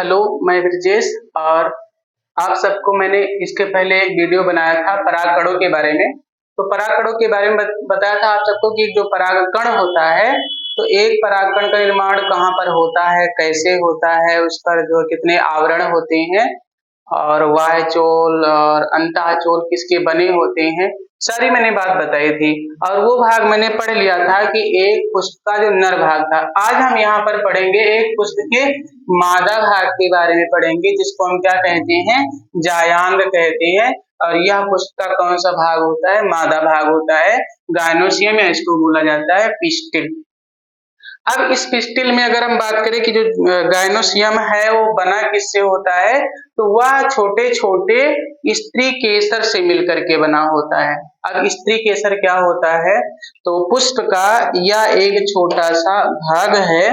Hello, मैं ब्रजेश। और आप सबको मैंने इसके पहले एक वीडियो बनाया था परागकणों के बारे में। तो परागकणों के बारे में बताया था आप सबको कि जो परागकण होता है, तो एक परागकण का निर्माण कहाँ पर होता है, कैसे होता है, उस पर जो कितने आवरण होते हैं और वाह्यचोल और अंतःचोल किसके बने होते हैं, सारी मैंने बात बताई थी। और वो भाग मैंने पढ़ लिया था कि एक पुष्प का जो नर भाग था। आज हम यहाँ पर पढ़ेंगे एक पुष्प के मादा भाग के बारे में पढ़ेंगे, जिसको हम क्या कहते हैं, जायांग कहते हैं। और यह पुष्प का कौन सा भाग होता है, मादा भाग होता है। गायनोसियम या इसको बोला जाता है पिस्टिल। अब इस पिस्टिल में अगर हम बात करें कि जो गायनोसियम है वो बना किससे होता है, तो वह छोटे छोटे स्त्री केसर से मिलकर के बना होता है। अब स्त्री केसर क्या होता है, तो पुष्प का यह एक छोटा सा भाग है।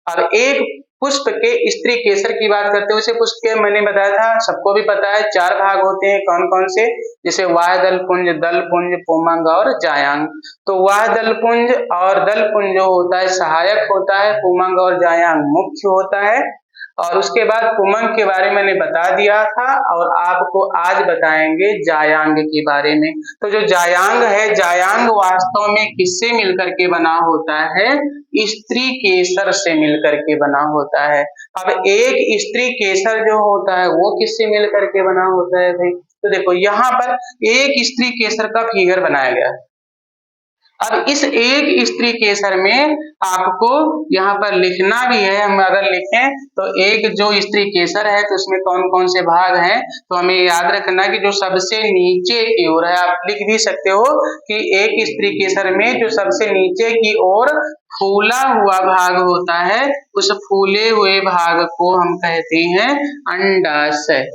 अब एक पुष्प के स्त्री केसर की बात करते हैं, उसे पुष्प के मैंने बताया था, सबको भी पता है, 4 भाग होते हैं। कौन कौन से, जैसे वाह्य दल पुंज, दल पुंज, पुमंग और जायांग। तो वाह्य दल पुंज और दल पुंज जो होता है सहायक होता है, पुमंग और जायांग मुख्य होता है। और उसके बाद पुमंग के बारे में मैंने बता दिया था और आपको आज बताएंगे जायांग के बारे में। तो जो जायांग है, जायांग वास्तव में किससे मिलकर के बना होता है, स्त्री केसर से मिलकर के बना होता है। अब एक स्त्री केसर जो होता है वो किससे मिलकर के बना होता है भाई, तो देखो यहाँ पर एक स्त्री केसर का फिगर बनाया गया है। अब इस एक स्त्री केसर में आपको यहाँ पर लिखना भी है। हम अगर लिखें तो एक जो स्त्री केसर है तो उसमें कौन कौन से भाग हैं, तो हमें याद रखना कि जो सबसे नीचे की ओर है, आप लिख भी सकते हो कि एक स्त्री केसर में जो सबसे नीचे की ओर फूला हुआ भाग होता है, उस फूले हुए भाग को हम कहते हैं अंडाशय।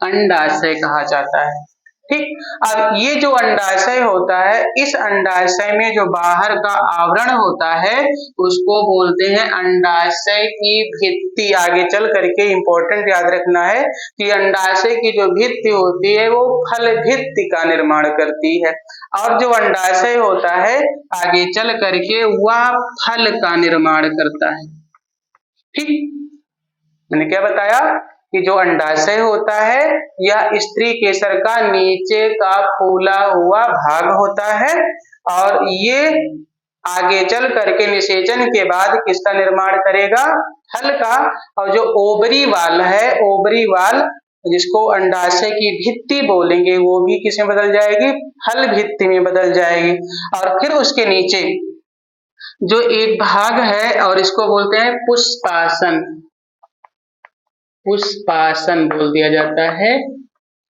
अंडाशय कहा जाता है, ठीक। अब ये जो अंडाशय होता है, इस अंडाशय में जो बाहर का आवरण होता है उसको बोलते हैं अंडाशय की भित्ति। आगे चल करके इंपॉर्टेंट याद रखना है कि अंडाशय की जो भित्ति होती है वो फल भित्ति का निर्माण करती है, और जो अंडाशय होता है आगे चल करके वह फल का निर्माण करता है, ठीक। मैंने क्या बताया कि जो अंडाशय होता है यह स्त्री केसर का नीचे का फूला हुआ भाग होता है, और ये आगे चल करके निषेचन के बाद किसका निर्माण करेगा, फल का। और जो ओबरी वाल है, ओबरी वाल जिसको अंडाशय की भित्ति बोलेंगे, वो भी किसमें बदल जाएगी, फल भित्ति में बदल जाएगी। और फिर उसके नीचे जो एक भाग है और इसको बोलते हैं पुष्पासन, पुष्पासन बोल दिया जाता है।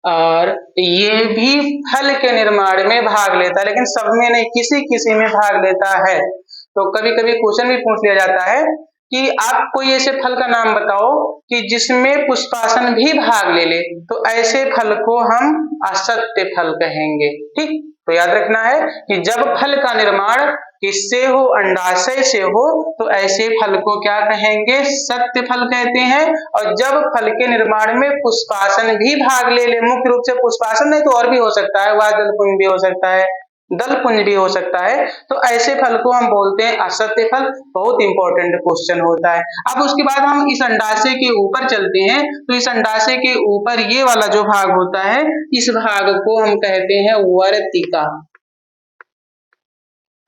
और ये भी फल के निर्माण में भाग लेता है, लेकिन सब में नहीं, किसी किसी में भाग लेता है। तो कभी कभी क्वेश्चन भी पूछ लिया जाता है कि आप कोई ऐसे फल का नाम बताओ कि जिसमें पुष्पासन भी भाग ले ले, तो ऐसे फल को हम असत्य फल कहेंगे, ठीक। तो याद रखना है कि जब फल का निर्माण किससे हो, अंडाशय से हो, तो ऐसे फल को क्या कहेंगे, सत्य फल कहते हैं। और जब फल के निर्माण में पुष्पासन भी भाग ले ले, मुख्य रूप से पुष्पासन नहीं तो और भी हो सकता है, वाह्य दलपुंज भी हो सकता है, दलपुंज भी हो सकता है, तो ऐसे फल को हम बोलते हैं असत्य फल। बहुत इंपॉर्टेंट क्वेश्चन होता है। अब उसके बाद हम इस अंडाशय के ऊपर चलते हैं, तो इस अंडाशय के ऊपर ये वाला जो भाग होता है, इस भाग को हम कहते हैं वर्तिका,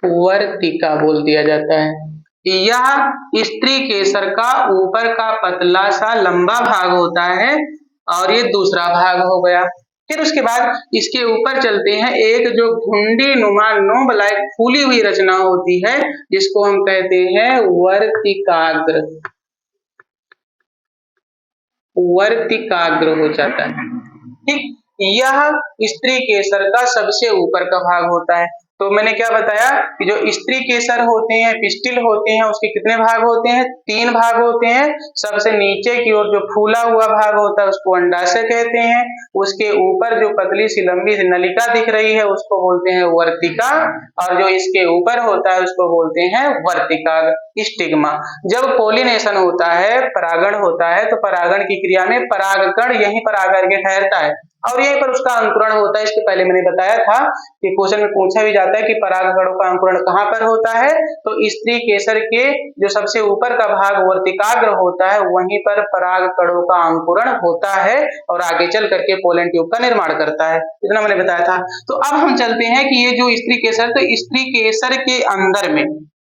वर्तिका बोल दिया जाता है। यह स्त्री केसर का ऊपर का पतला सा लंबा भाग होता है, और ये दूसरा भाग हो गया। फिर उसके बाद इसके ऊपर चलते हैं, एक जो घुंडी नुमा नोब लाइक फूली हुई रचना होती है, जिसको हम कहते हैं वर्तिकाग्र, वर्तिकाग्र हो जाता है, ठीक। यह स्त्री केसर का सबसे ऊपर का भाग होता है। तो मैंने क्या बताया कि जो स्त्री केसर होते हैं, पिस्टिल होते हैं, उसके कितने भाग होते हैं, 3 भाग होते हैं। सबसे नीचे की ओर जो फूला हुआ भाग होता है उसको अंडाशय कहते हैं। उसके ऊपर जो पतली सी लंबी सी नलिका दिख रही है उसको बोलते हैं वर्तिका, और जो इसके ऊपर होता है उसको बोलते हैं वर्तिकाग्र, स्टिग्मा। जब पोलिनेशन होता है, परागण होता है, तो परागण की क्रिया में परागकण यहीं पर आकर के ठहरता है, और यहीं पर उसका अंकुरण होता है। इसके पहले मैंने बताया था कि क्वेश्चन में पूछा भी जाता है कि परागकणों का अंकुरण कहाँ पर होता है, तो स्त्री केसर के जो सबसे ऊपर का भाग वर्तिकाग्र होता है वहीं पर परागकणों का अंकुरण होता है और आगे चल करके पोलन ट्यूब का निर्माण करता है। इतना मैंने बताया था। तो अब हम चलते हैं कि ये जो स्त्री केसर, तो स्त्री केसर के अंदर में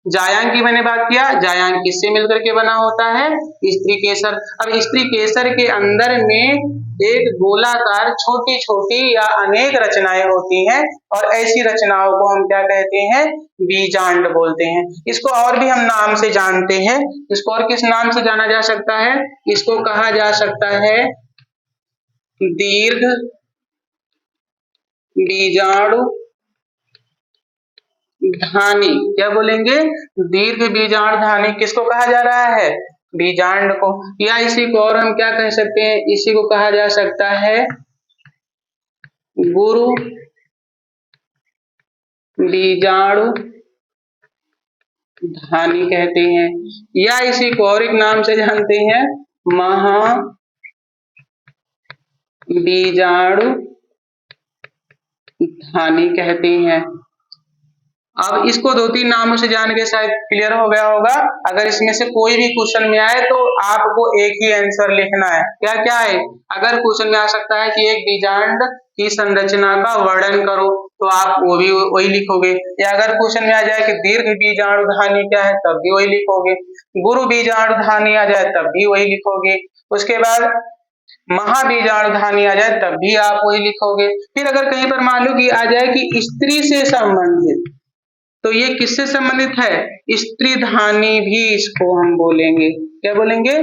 जायांग की मैंने बात किया, जायांग किससे मिलकर के बना होता है, स्त्री केसर। अब स्त्री केसर के अंदर में एक गोलाकार छोटी छोटी या अनेक रचनाएं होती हैं और ऐसी रचनाओं को हम क्या कहते हैं, बीजांड बोलते हैं। इसको और भी हम नाम से जानते हैं। इसको और किस नाम से जाना जा सकता है, इसको कहा जा सकता है दीर्घ बीजाणु धानी। क्या बोलेंगे, दीर्घ बीजाणु धानी। किसको कहा जा रहा है, बीजांड को। या इसी को और हम क्या कह सकते हैं, इसी को कहा जा सकता है गुरु बीजाणु धानी कहते हैं। या इसी को और एक नाम से जानते हैं महा बीजाणु धानी कहते हैं। अब इसको दो तीन नामों से जान के शायद क्लियर हो गया होगा। अगर इसमें से कोई भी क्वेश्चन में आए तो आपको एक ही आंसर लिखना है। क्या क्या है, अगर क्वेश्चन में आ सकता है कि एक बीजांड की संरचना का वर्णन करो तो आप वो भी वही लिखोगे, या अगर क्वेश्चन में आ जाए कि दीर्घ बीजाणुधानी क्या है तब भी वही लिखोगे, गुरु बीजाणुधानी आ जाए तब भी वही लिखोगे, उसके बाद महाबीजाणुधानी आ जाए तब भी आप वही लिखोगे। फिर अगर कहीं पर मान लो कि आ जाए कि स्त्री से संबंधित, तो ये किससे संबंधित है, स्त्री धानी भी इसको हम बोलेंगे। क्या बोलेंगे,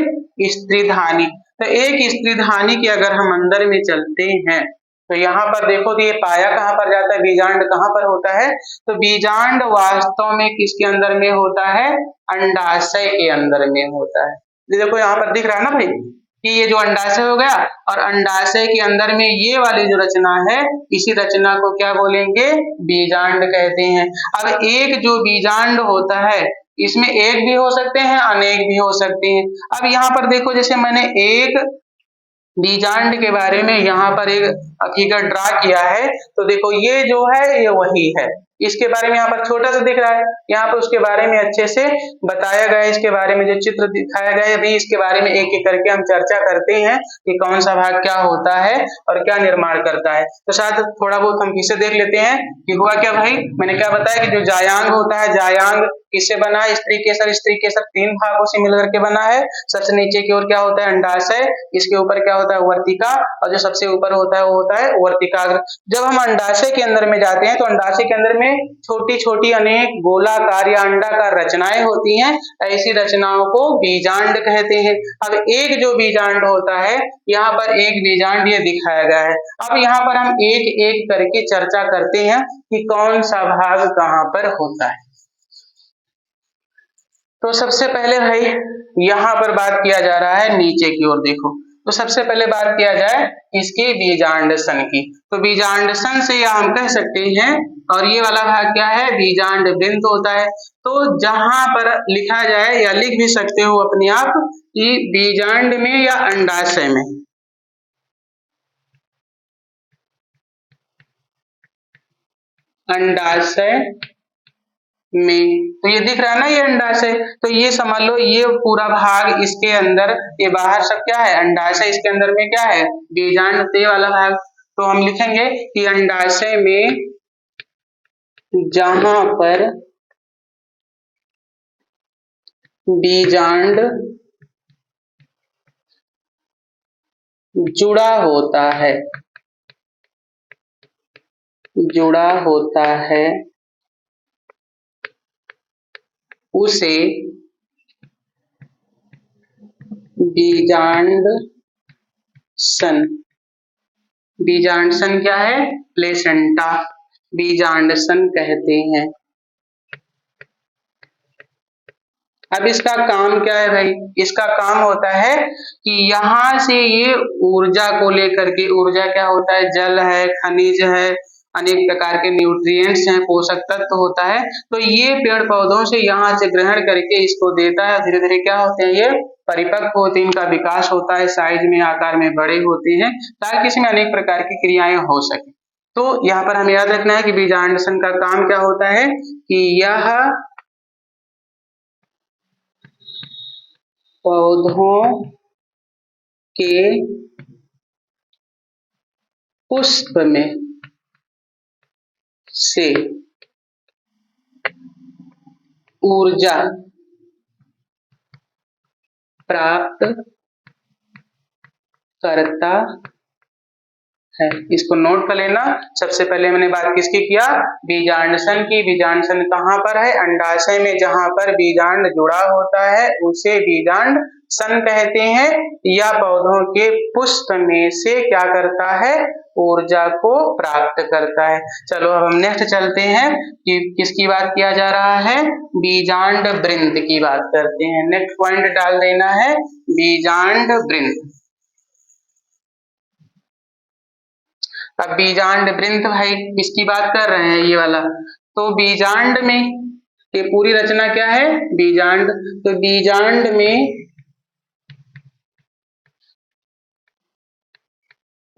स्त्री धानी। तो एक स्त्री धानी की अगर हम अंदर में चलते हैं तो यहाँ पर देखो तो ये पाया कहाँ पर जाता है, बीजांड कहाँ पर होता है, तो बीजांड वास्तव में किसके अंदर में होता है, अंडाशय के अंदर में होता है। देखो यहाँ पर दिख रहा है ना भाई कि ये जो अंडाशय हो गया और अंडाशय के अंदर में ये वाली जो रचना है, इसी रचना को क्या बोलेंगे, बीजांड कहते हैं। अब एक जो बीजांड होता है इसमें एक भी हो सकते हैं अनेक भी हो सकते हैं। अब यहाँ पर देखो जैसे मैंने एक बीजांड के बारे में यहाँ पर एक फिगर ड्रा किया है, तो देखो ये जो है ये वही है। इसके बारे में यहाँ पर छोटा सा दिख रहा है, यहाँ पर उसके बारे में अच्छे से बताया गया है। इसके बारे में जो चित्र दिखाया गया है, अभी इसके बारे में एक एक करके हम चर्चा करते हैं कि कौन सा भाग क्या होता है और क्या निर्माण करता है। तो शायद थोड़ा बहुत हम फिर से देख लेते हैं कि हुआ क्या भाई। मैंने क्या बताया कि जो जायांग होता है, जायांग किससे बना है, स्त्री केसर। स्त्री केसर तीन भागों से मिलकर के बना है। सबसे नीचे की ओर क्या होता है, अंडाशय, इसके ऊपर क्या होता है, वर्तिका, और जो सबसे ऊपर होता है वो होता है वर्तिकाग्र। जब हम अंडाशय के अंदर में जाते हैं तो अंडाशय के अंदर में छोटी छोटी अनेक गोलाकार या अंडाकार रचनाएं होती हैं। ऐसी रचनाओं को बीजांड कहते हैं। अब एक जो बीजांड होता है, यहाँ पर एक बीजांड ये दिखाया गया है। अब यहाँ पर हम एक एक करके चर्चा करते हैं कि कौन सा भाग कहाँ पर होता है। तो सबसे पहले भाई यहाँ पर बात किया जा रहा है नीचे की ओर देखो। तो सबसे पहले बात किया जाए इसके बीजांड सन की, तो बीजांड सन से या हम कह सकते हैं, और ये वाला भाग क्या है, बीजांड बिंदु होता है। तो जहां पर लिखा जाए या लिख भी सकते हो अपने आप कि बीजांड में या अंडाशय में, अंडाशय में, तो ये दिख रहा है ना ये अंडाशय, तो ये समझ लो ये पूरा भाग इसके अंदर, ये बाहर सब क्या है अंडाशय, इसके अंदर में क्या है बीजांड, ते वाला भाग। तो हम लिखेंगे कि अंडाशय में जहां पर बीजांड जुड़ा होता है, जुड़ा होता है, उसे बीजांड सन, बीजांड सन क्या है, प्लेसेंटा, बीजांड सन कहते हैं। अब इसका काम क्या है भाई, इसका काम होता है कि यहां से ये ऊर्जा को लेकर के, ऊर्जा क्या होता है, जल है, खनिज है अनेक प्रकार के न्यूट्रिएंट्स हैं, पोषक तत्व होता है, तो ये पेड़ पौधों से यहाँ से ग्रहण करके इसको देता है। धीरे धीरे क्या होते हैं, ये परिपक्व होते हैं, इनका विकास होता है, साइज में आकार में बड़े होते हैं, ताकि इसमें अनेक प्रकार की क्रियाएं हो सके। तो यहाँ पर हमें याद रखना है कि बीजांडसन का काम क्या होता है कि यह पौधों के पुष्प में से ऊर्जा प्राप्त करता है। इसको नोट कर लेना। सबसे पहले मैंने बात किसकी किया, बीजांडसन की। बीजांडसन कहाँ पर है, अंडाशय में जहां पर बीजांड जुड़ा होता है उसे बीजांडसन कहते हैं। या पौधों के पुष्प में से क्या करता है, ऊर्जा को प्राप्त करता है। चलो अब हम नेक्स्ट चलते हैं कि किसकी बात किया जा रहा है, बीजांड वृंत की बात करते हैं। नेक्स्ट पॉइंट डाल देना है बीजांड वृंत। अब बीजांड वृंत भाई किसकी बात कर रहे हैं, ये वाला। तो बीजांड में ये पूरी रचना क्या है, बीजांड। तो बीजांड में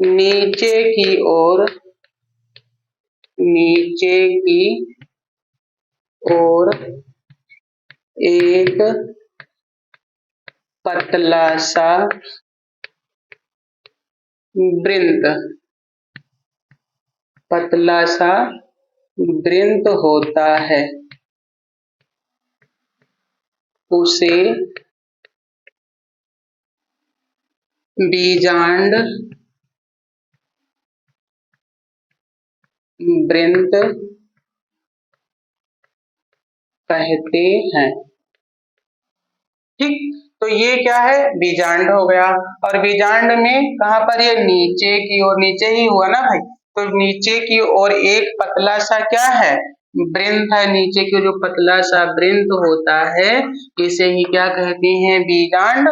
नीचे की ओर एक पतला सा वृंत होता है, उसे बीजांड वृंत कहते हैं। ठीक, तो ये क्या है, बीजांड हो गया। और बीजांड में कहां पर, ये नीचे की ओर, नीचे ही हुआ ना भाई, तो नीचे की ओर एक पतला सा क्या है, वृंत है। नीचे की जो पतला सा वृंत होता है इसे ही क्या कहते हैं, बीजांड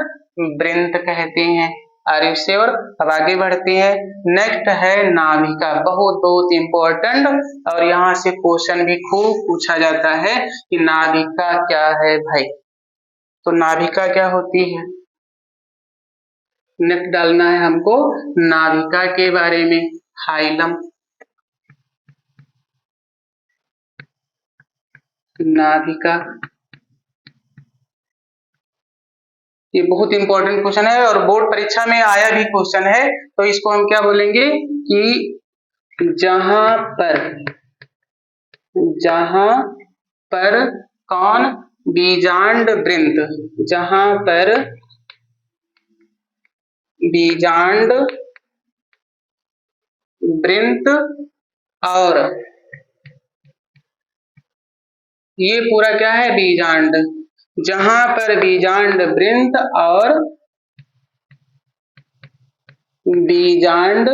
वृंत कहते हैं। Are you sure. अब आगे बढ़ते हैं। नेक्स्ट है नाभिका, बहुत इंपॉर्टेंट, और यहाँ से क्वेश्चन भी खूब पूछा जाता है कि नाभिका क्या है भाई। तो नाभिका क्या होती है, नेक्स्ट डालना है हमको नाभिका के बारे में। हाइलम, नाभिका, ये बहुत इंपॉर्टेंट क्वेश्चन है और बोर्ड परीक्षा में आया भी क्वेश्चन है। तो इसको हम क्या बोलेंगे कि जहां पर कौन, बीजांड वृंत, जहां पर बीजांड वृंत और ये पूरा क्या है, बीजांड, जहां पर बीजांड वृंत और बीजांड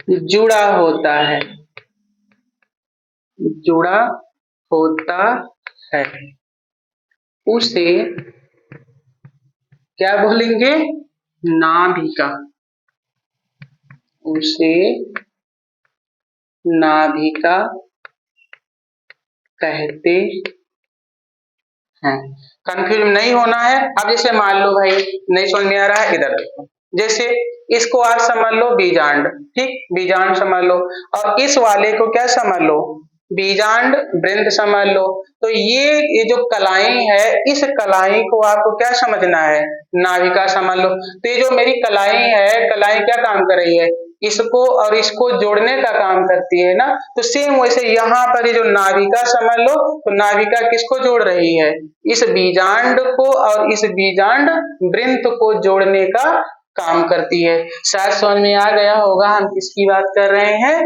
जुड़ा होता है उसे क्या बोलेंगे, नाभिका। उसे नाभिका कहते हैं। कंफ्यूज नहीं होना है। अब जैसे मान लो भाई नहीं समझ में आ रहा है, इधर देखो, जैसे इसको आप समझ लो बीजांड, ठीक, बीजांड समझ लो, और इस वाले को क्या समझ लो, बीजांड वृंत समझ लो। तो ये जो कलाई है, इस कलाई को आपको क्या समझना है, नाभिका समझ लो। तो ये जो मेरी कलाई है, कलाई क्या काम कर रही है, इसको और इसको जोड़ने का काम करती है ना। तो सेम वैसे यहाँ पर ये जो नाभिका समझ लो, तो नाभिका किसको जोड़ रही है, इस बीजांड को और इस बीजांड वृंत को जोड़ने का काम करती है। शायद समझ में आ गया होगा हम किसकी बात कर रहे हैं,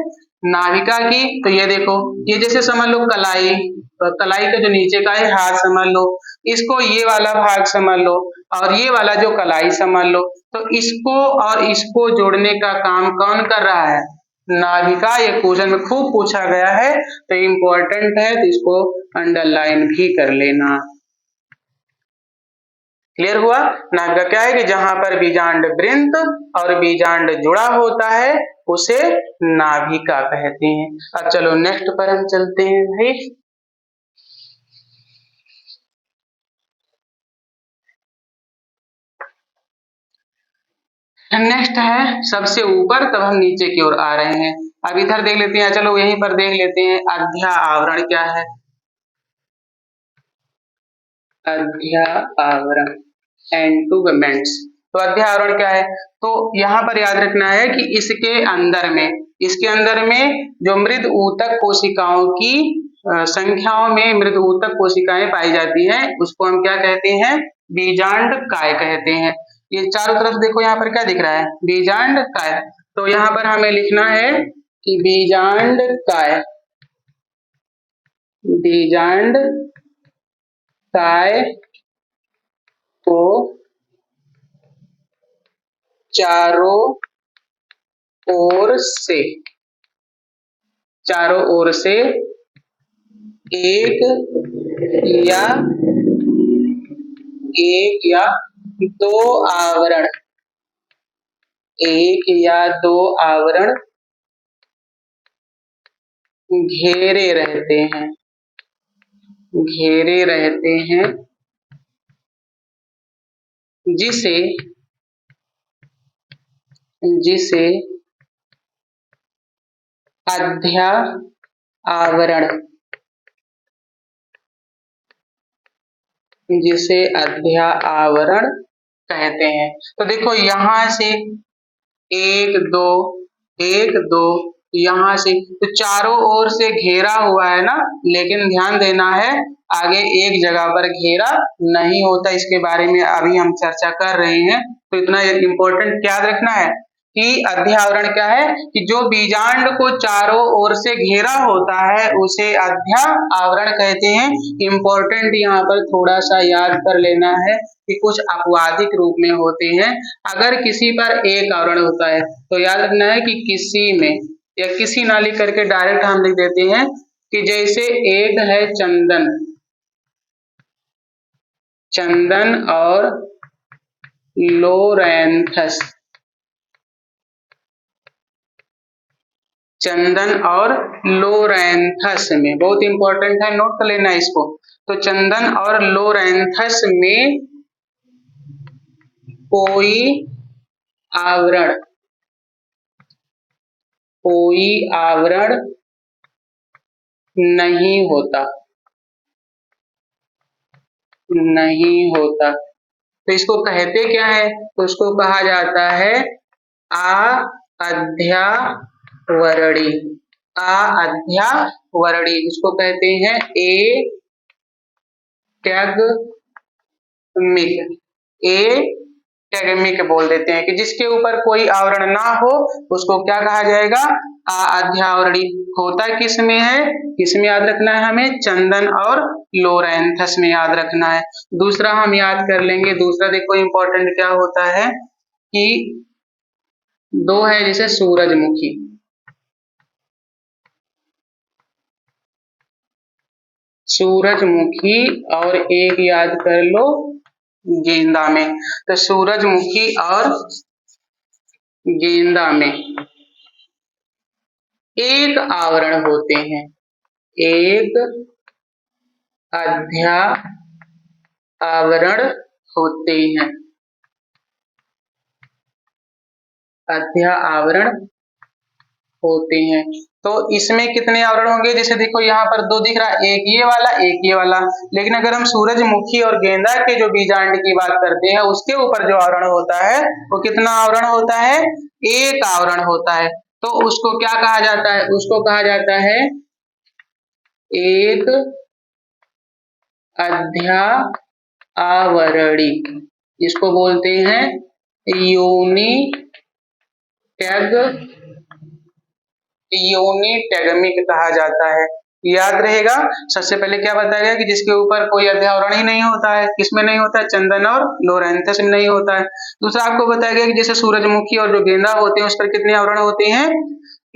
नाभिका की। तो ये देखो, ये जैसे समझ लो कलाई, तो कलाई का जो नीचे का है हाथ समझ लो, इसको ये वाला भाग समझ लो, और ये वाला जो कलाई समझ लो। तो इसको और इसको जोड़ने का काम कौन कर रहा है, नाभिका। ये क्वेश्चन में खूब पूछा गया है, तो इम्पोर्टेंट है, तो इसको अंडरलाइन भी कर लेना। क्लियर हुआ। नाभिका क्या है कि जहां पर बीजांड वृंत और बीजांड जुड़ा होता है उसे नाभिका कहते हैं। अब चलो नेक्स्ट पर हम चलते हैं भाई। नेक्स्ट है सबसे ऊपर, तब हम नीचे की ओर आ रहे हैं। अब इधर देख लेते हैं, चलो यहीं पर देख लेते हैं अध्या आवरण क्या है। अध्या आवरण एंटूगमेंट्स। तो अध्या आवरण क्या है, तो यहाँ पर याद रखना है कि इसके अंदर में जो मृद ऊतक कोशिकाओं की संख्याओं में मृद ऊतक कोशिकाएं पाई जाती हैं उसको हम क्या कहते हैं, बीजांड काय कहते हैं। ये चारों तरफ देखो यहाँ पर क्या दिख रहा है, बीजांड काय। तो यहाँ पर हमें लिखना है कि बीजांड काय, बीजांड काय को चारों ओर से एक या दो आवरण घेरे रहते हैं जिसे अध्या आवरण कहते हैं। तो देखो यहाँ से एक दो यहाँ से, तो चारों ओर से घेरा हुआ है ना, लेकिन ध्यान देना है आगे एक जगह पर घेरा नहीं होता, इसके बारे में अभी हम चर्चा कर रहे हैं। तो इतना इम्पोर्टेंट याद रखना है कि अध्या आवरण क्या है कि जो बीजांड को चारों ओर से घेरा होता है उसे अध्या आवरण कहते हैं। इम्पोर्टेंट यहाँ पर थोड़ा सा याद कर लेना है कि कुछ अपवादिक रूप में होते हैं। अगर किसी पर एक आवरण होता है तो याद रखना है कि किसी में या किसी ना लिख करके डायरेक्ट हम लिख देते हैं कि जैसे एक है चंदन और लोरेंथस, चंदन और लोरेंथस में, बहुत इंपॉर्टेंट है, नोट कर लेना इसको। तो चंदन और लोरेंथस में कोई आवरण नहीं होता। तो इसको कहते क्या है, तो इसको कहा जाता है अध्यावरणी। अध्यावरणी इसको कहते हैं एटैगमिक बोल देते हैं कि जिसके ऊपर कोई आवरण ना हो उसको क्या कहा जाएगा, अध्यावरणी। होता किस में है, किसमें याद रखना है हमें, चंदन और लोरेंथस में याद रखना है। दूसरा हम याद कर लेंगे, दूसरा देखो इंपॉर्टेंट क्या होता है कि दो है जैसे सूरजमुखी और एक याद कर लो गेंदा में। तो सूरजमुखी और गेंदा में एक आवरण होते हैं, एक अध्या आवरण होते हैं, अध्या आवरण होते हैं। तो इसमें कितने आवरण होंगे, जैसे देखो यहाँ पर दो दिख रहा है, एक ये वाला। लेकिन अगर हम सूरजमुखी और गेंदा के जो बीजांड की बात करते हैं उसके ऊपर जो आवरण होता है वो कितना आवरण होता है, एक आवरण होता है। तो उसको क्या कहा जाता है, उसको कहा जाता है एक अध्या आवरणी। इसको बोलते हैं यूनिटैगमिक कहा जाता है। याद रहेगा, सबसे पहले क्या बताया गया कि जिसके ऊपर कोई अध्यावरण ही नहीं होता है, किसमें नहीं होता है, चंदन और लोरेंथस में नहीं होता है। दूसरा आपको बताया गया कि जैसे सूरजमुखी और जो गेंदा होते हैं उस पर कितने आवरण होते हैं,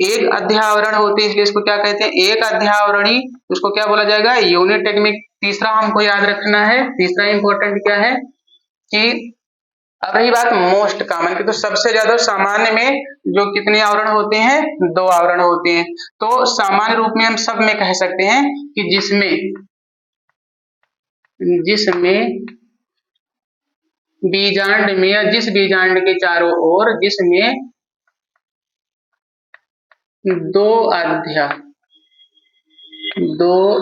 एक अध्यावरण होते हैं, इसलिए इसको क्या कहते हैं, एक अध्यावरणी। उसको क्या बोला जाएगा, यूनिटैगमिक। तीसरा हमको याद रखना है, तीसरा इंपॉर्टेंट क्या है कि अब रही बात मोस्ट कॉमन की, तो सबसे ज्यादा सामान्य में जो कितने आवरण होते हैं, 2 आवरण होते हैं। तो सामान्य रूप में हम सब में कह सकते हैं कि जिसमें बीजांड में या जिस बीजांड के चारों ओर जिसमें 2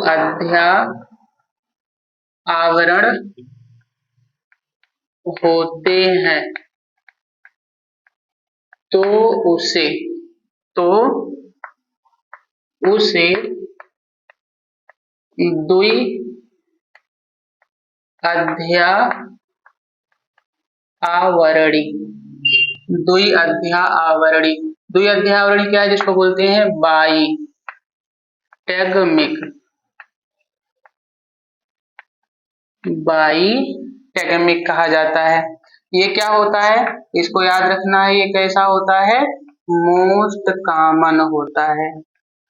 अध्या आवरण होते हैं तो उसे द्वि अध्या आवरणी क्या है, जिसको बोलते हैं बाईटैगमिक कहा जाता है। ये क्या होता है, इसको याद रखना है, ये कैसा होता है, मोस्ट कॉमन होता है।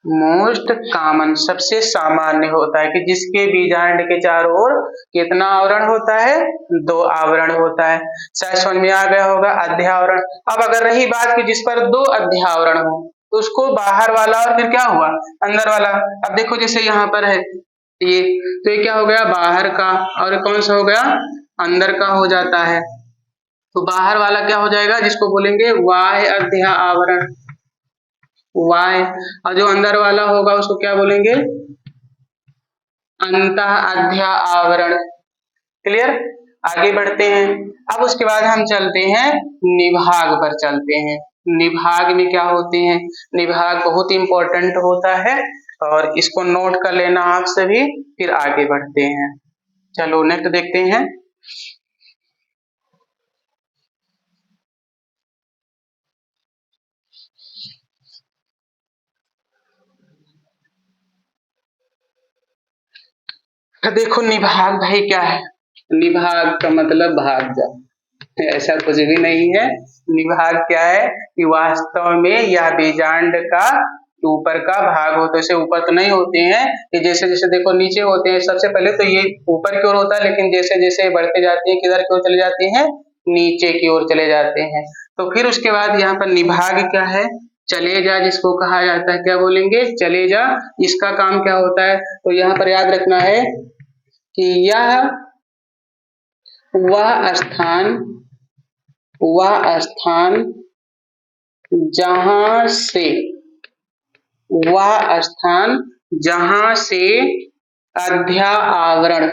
मोस्ट कॉमन सबसे सामान्य होता है कि जिसके बीजांड के चारों ओर कितना आवरण होता है, 2 आवरण होता है। शायद समझ में आ गया होगा अध्यावरण। अब अगर रही बात कि जिस पर 2 अध्यावरण हो तो उसको बाहर वाला और फिर क्या हुआ, अंदर वाला। अब देखो जैसे यहाँ पर है ये, तो ये क्या हो गया, बाहर का, और कौन सा हो गया, अंदर का हो जाता है। तो बाहर वाला क्या हो जाएगा, जिसको बोलेंगे बाह्य अध्या आवरण, और जो अंदर वाला होगा उसको क्या बोलेंगे, अंतः अध्या आवरण। क्लियर। आगे बढ़ते हैं। अब उसके बाद हम चलते हैं निभाग पर चलते हैं। निभाग में क्या होते हैं, निभाग बहुत इंपॉर्टेंट होता है और इसको नोट कर लेना आप सभी, फिर आगे बढ़ते हैं। चलो नेक्स्ट देखते हैं। देखो निभाग भाई क्या है, निभाग का मतलब भाग जा, ऐसा कुछ भी नहीं है। निभाग क्या है कि वास्तव में यह बीजांड का ऊपर का भाग होता है। जैसे ऊपर तो नहीं होते हैं कि जैसे जैसे देखो नीचे होते हैं, सबसे पहले तो ये ऊपर की ओर होता है, लेकिन जैसे जैसे बढ़ते जाते हैं किधर की ओर चले जाते हैं, नीचे की ओर चले जाते हैं। तो फिर उसके बाद यहाँ पर निभाग क्या है, चले जा जिसको कहा जाता है, क्या बोलेंगे, चले जा। इसका काम क्या होता है, तो यहाँ पर याद रखना है कि यह वह स्थान जहां से अध्या आवरण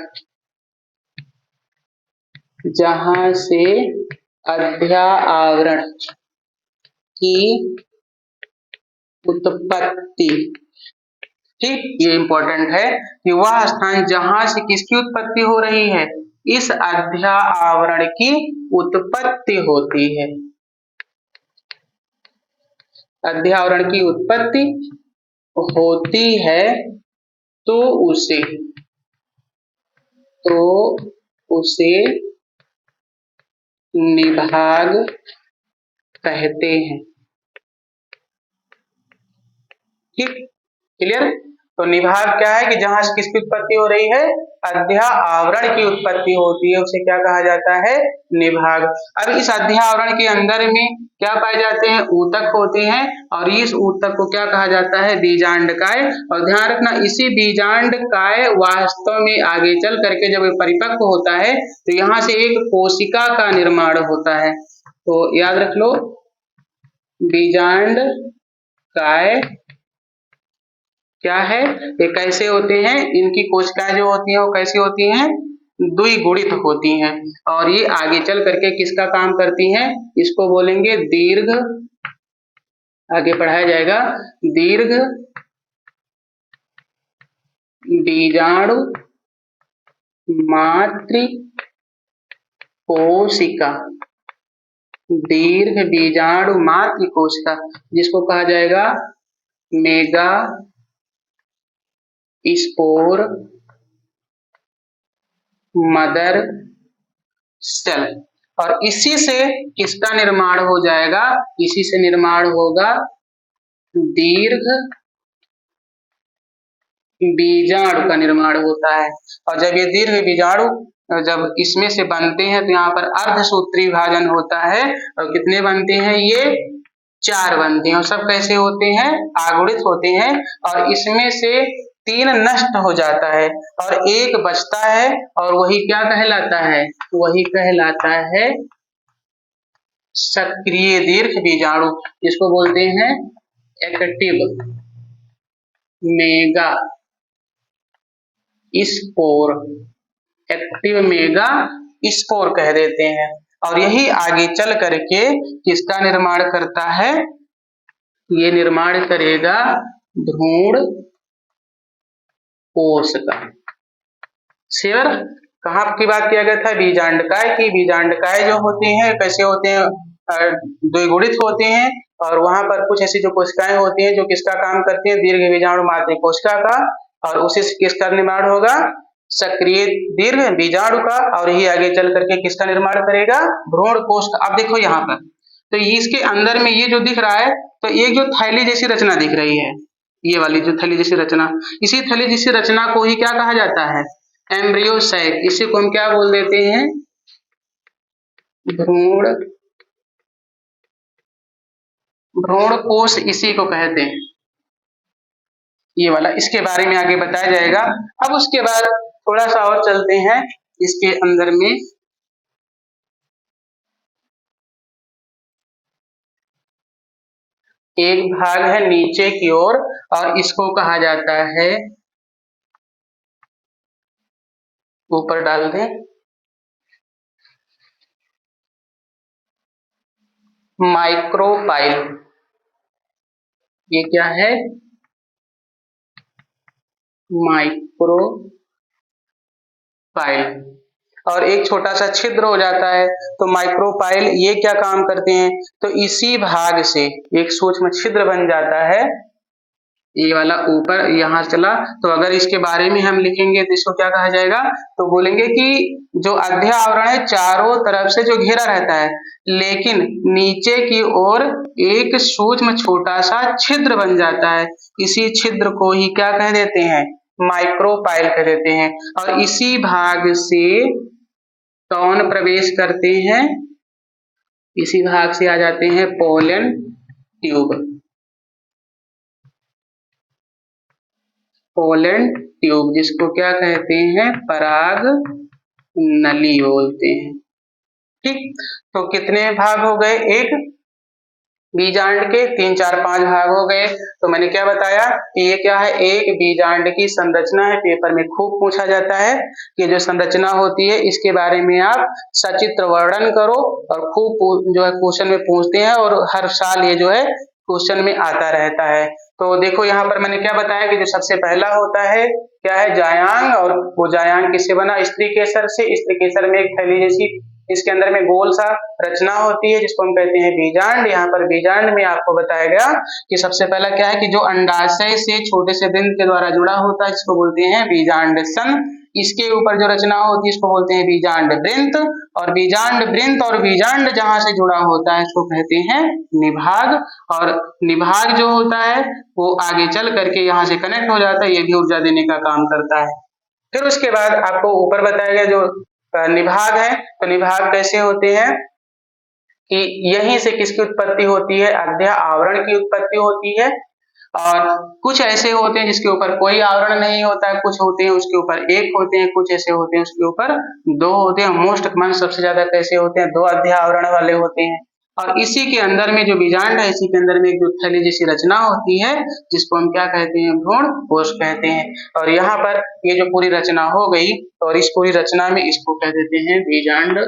की उत्पत्ति, ठीक, ये इंपॉर्टेंट है कि वह स्थान जहां से किसकी उत्पत्ति हो रही है, इस अध्या आवरण की उत्पत्ति होती है। अध्यावरण की उत्पत्ति होती है तो उसे निभाग कहते हैं। ठीक, क्लियर। तो निभाग क्या है कि जहां से किसकी उत्पत्ति हो रही है, अध्या आवरण की उत्पत्ति होती है, उसे क्या कहा जाता है, निभाग। अब इस अध्या आवरण के अंदर में क्या पाए जाते हैं, ऊतक होते हैं, और इस ऊतक को क्या कहा जाता है, बीजांडकाय। और ध्यान रखना इसी बीजांडकाय वास्तव में आगे चल करके जब परिपक्व होता है तो यहाँ से एक कोशिका का निर्माण होता है। तो याद रख लो, बीजांडकाय क्या है, ये कैसे होते हैं, इनकी कोशिकाएं जो होती हैं वो कैसी होती हैं, द्विगुणित होती हैं, और ये आगे चल करके किसका काम करती हैं, इसको बोलेंगे दीर्घ, आगे पढ़ाया जाएगा, दीर्घ बीजाणु मातृ कोशिका, दीर्घ बीजाणु मातृ कोशिका, जिसको कहा जाएगा मेगा स्पोर मदर सेल। और इसी से किसका निर्माण हो जाएगा, इसी से निर्माण होगा दीर्घ बीजाणु का निर्माण होता है। और जब ये दीर्घ बीजाणु जब इसमें से बनते हैं तो यहाँ पर अर्धसूत्री विभाजन होता है और कितने बनते हैं ये 4 बनते हैं और सब कैसे होते हैं आगुणित होते हैं और इसमें से 3 नष्ट हो जाता है और एक बचता है और वही क्या कहलाता है वही कहलाता है सक्रिय दीर्घ बीजाणु जिसको बोलते हैं active mega spore active mega spore कह देते हैं और यही आगे चल करके किसका निर्माण करता है ये निर्माण करेगा भ्रूण कोश का। शेयर कहाँ की बात किया गया था बीजांडकाय की। बीजांडकाय जो होते हैं कैसे होते हैं द्विगुणित होते हैं और वहां पर कुछ ऐसी जो कोशिकाएं होती हैं जो किसका काम करती हैं दीर्घ बीजाणु मात्र कोशिका का और उसी से किसका निर्माण होगा सक्रिय दीर्घ बीजाणु का और यही आगे चल करके किसका निर्माण करेगा भ्रूण कोश का। अब देखो यहाँ पर तो इसके अंदर में ये जो दिख रहा है तो एक जो थैली जैसी रचना दिख रही है ये वाली जो थैली जैसी रचना इसी थैली जैसी रचना को ही क्या कहा जाता है एम्ब्रियो सैक। इसी को हम क्या बोल देते हैं भ्रूण कोश इसी को कहते हैं ये वाला। इसके बारे में आगे बताया जाएगा। अब उसके बाद थोड़ा सा और चलते हैं इसके अंदर में एक भाग है नीचे की ओर और इसको कहा जाता है ऊपर डाल दें माइक्रोपाइल। ये क्या है माइक्रोपाइल और एक छोटा सा छिद्र हो जाता है तो माइक्रोपाइल ये क्या काम करते हैं तो इसी भाग से एक सूक्ष्म छिद्र बन जाता है ये वाला ऊपर यहाँ चला। तो अगर इसके बारे में हम लिखेंगे तो इसको क्या कहा जाएगा तो बोलेंगे कि जो अध्या आवरण है चारों तरफ से जो घेरा रहता है लेकिन नीचे की ओर एक सूक्ष्म छोटा सा छिद्र बन जाता है इसी छिद्र को ही क्या कह देते हैं माइक्रोपाइल कह देते हैं और इसी भाग से कौन प्रवेश करते हैं इसी भाग से आ जाते हैं पोलन ट्यूब। पोलन ट्यूब जिसको क्या कहते हैं पराग नली बोलते हैं। ठीक तो कितने भाग हो गए एक बीजांड के 3 4 5 भाग हो गए। तो मैंने क्या बताया कि ये क्या है एक बीजांड की संरचना है। पेपर में खूब पूछा जाता है कि जो संरचना होती है इसके बारे में आप सचित्र वर्णन करो और खूब जो है क्वेश्चन में पूछते हैं और हर साल ये जो है क्वेश्चन में आता रहता है। तो देखो यहाँ पर मैंने क्या बताया कि जो सबसे पहला होता है क्या है जायांग और वो जायांग किससे बना स्त्री केसर से। स्त्री केसर में एक थैली जैसी इसके अंदर में गोल सा रचना होती है जिसको हम कहते हैं बीजांड। यहाँ पर बीजांड में आपको बताया गया कि सबसे पहला क्या है कि जो अंडाशय से छोटे से बिंद के द्वारा जुड़ा होता है जिसको बोलते हैं बीजांड सन। इसके ऊपर जो रचना होती है इसको बोलते हैं बीजांड वृंत और बीजांड वृंत और बीजांड जहां से जुड़ा होता है इसको कहते हैं निभाग और निभाग जो होता है वो आगे चल करके यहाँ से कनेक्ट हो जाता है ये भी ऊर्जा देने का काम करता है। फिर उसके बाद आपको ऊपर बताया गया जो निभाग है तो निभाग कैसे होते हैं कि यहीं से किसकी उत्पत्ति होती है अध्या आवरण की उत्पत्ति होती है और कुछ ऐसे होते हैं जिसके ऊपर कोई आवरण नहीं होता है कुछ होते हैं उसके ऊपर एक होते हैं कुछ ऐसे होते हैं उसके ऊपर 2 होते हैं। मोस्ट कॉमन सबसे ज्यादा कैसे होते हैं 2 अध्या आवरण वाले होते हैं और इसी के अंदर में जो बीजांड है इसी के अंदर में एक जो थैली जैसी रचना होती है जिसको हम क्या कहते हैं भ्रूण कोश कहते हैं। और यहाँ पर ये जो पूरी रचना हो गई और इस पूरी रचना में इसको कह देते हैं बीजांड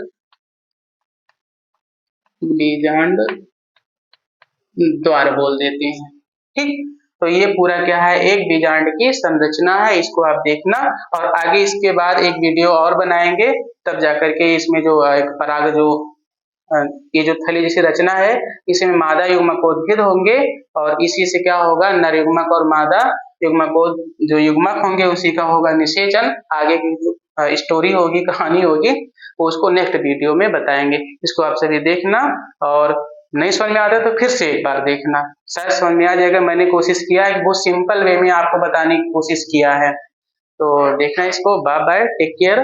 द्वार बोल देते हैं। ठीक तो ये पूरा क्या है एक बीजांड की संरचना है इसको आप देखना और आगे इसके बाद एक वीडियो और बनाएंगे तब जाकर के इसमें जो एक पराग जो ये जो थैली जैसी रचना है इसमें मादा युग्मकोद्भिद होंगे और इसी से क्या होगा नर युग्मक और मादा युग्मकोद जो युग्मक होंगे उसी का होगा निषेचन। आगे की जो स्टोरी होगी कहानी होगी वो उसको नेक्स्ट वीडियो में बताएंगे। इसको आप सभी देखना और नहीं समझ में आता है तो फिर से एक बार देखना शायद समझ में आ जाएगा। मैंने कोशिश किया है कि बहुत सिंपल वे में आपको बताने की कोशिश किया है तो देखना इसको। Bye bye take care.